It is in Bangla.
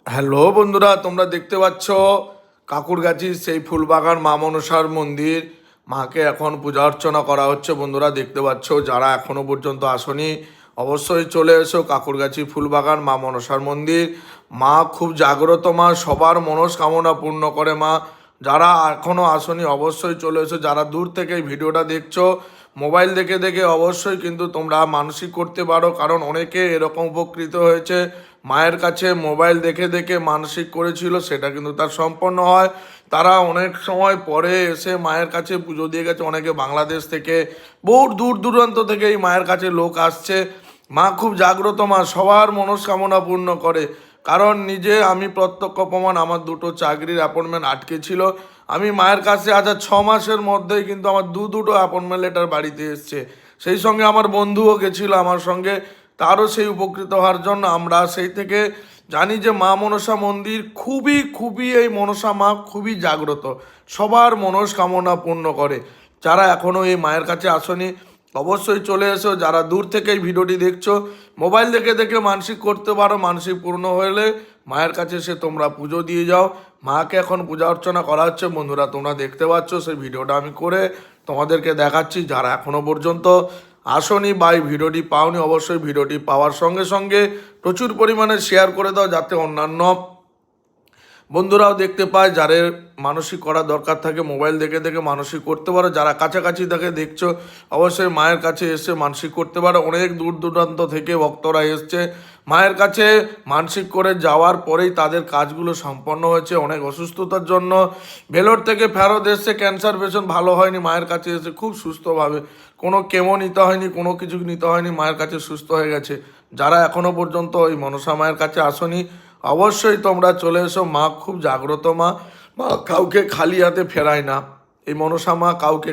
হ্যালো বন্ধুরা, তোমরা দেখতে পাচ্ছ কাকুরগাছির সেই ফুলবাগান মা মনসার মন্দির। মাকে এখন পূজা অর্চনা করা হচ্ছে। বন্ধুরা দেখতে পাচ্ছ, যারা এখনো পর্যন্ত আসনি অবশ্যই চলে এসো কাকুরগাছি ফুলবাগান মা মনসার মন্দির। মা খুব জাগ্রত মা, সবার মনস্কামনা পূর্ণ করে মা। যারা এখনও আসনি অবশ্যই চলে এসো। যারা দূর থেকে এই ভিডিওটা দেখছো মোবাইল দেখে দেখে, অবশ্যই কিন্তু তোমরা মানসিক করতে পারো, কারণ অনেকে এরকম উপকৃত হয়েছে। মায়ের কাছে মোবাইল দেখে দেখে মানসিক করেছিল, সেটা কিন্তু তার সম্পন্ন হয়। তারা অনেক সময় পরে এসে মায়ের কাছে পুজো দিয়ে গেছে। অনেকে বাংলাদেশ থেকে, বহু দূর দূরান্ত থেকে এই মায়ের কাছে লোক আসছে। মা খুব জাগ্রত মা, সবার মনস্কামনা পূর্ণ করে। কারণ নিজে আমি প্রত্যক্ষ প্রমাণ, আমার দুটো চাকরির অ্যাপয়েন্টমেন্ট আটকে ছিল। আমি মায়ের কাছে আজ 6 মাসের মধ্যেই কিন্তু আমার দুটো অ্যাপয়েন্টমেন্ট লেটার বাড়িতে এসছে। সেই সঙ্গে আমার বন্ধুও গেছিলো আমার সঙ্গে, তারও সেই উপকৃত হওয়ার জন্য আমরা সেই থেকে জানি যে মা মনসা মন্দির খুবই খুবই, এই মনসা মা খুবই জাগ্রত, সবার মনস্কামনা পূর্ণ করে। যারা এখনও এই মায়ের কাছে আসনি অবশ্যই চলে এসো। যারা দূর থেকে এই ভিডিওটি দেখছো মোবাইল দেখে দেখে মানসিক করতে পারো, মানসিক পূর্ণ হলে মায়ের কাছে এসে তোমরা পুজো দিয়ে যাও। মাকে এখন পূজা অর্চনা করা হচ্ছে। বন্ধুরা তোমরা দেখতে পাচ্ছ, সেই ভিডিওটা আমি করে তোমাদেরকে দেখাচ্ছি। যারা এখনও পর্যন্ত আসনি বা এই ভিডিওটি পাওনি, অবশ্যই ভিডিওটি পাওয়ার সঙ্গে সঙ্গে প্রচুর পরিমাণে শেয়ার করে দাও, যাতে অন্যান্য বন্ধুরাও দেখতে পায়। যাদের মানসিক করা দরকার থাকে মোবাইল দেখে দেখে মানসিক করতে পারো। যারা কাছাকাছি থেকে দেখছো অবশ্যই মায়ের কাছে এসে মানসিক করতে পারো। অনেক দূর দূরান্ত থেকে ভক্তরা এসছে মায়ের কাছে মানসিক করে, যাওয়ার পরেই তাদের কাজগুলো সম্পন্ন হয়েছে। অনেক অসুস্থতার জন্য ভেলোর থেকে ফেরত এসছে, ক্যান্সার পেশেন্ট ভালো হয়নি, মায়ের কাছে এসে খুব সুস্থভাবে, কোনো কেমো নিতে হয়নি, কোনো কিছু নিতে হয়নি, মায়ের কাছে সুস্থ হয়ে গেছে। যারা এখনও পর্যন্ত ওই মনসা মায়ের কাছে আসনি অবশ্যই তোমরা চলে এসো। মা খুব জাগ্রত মা, মা কাউকে খালি হাতে ফেরায় না। এই মনসা মা কাউকে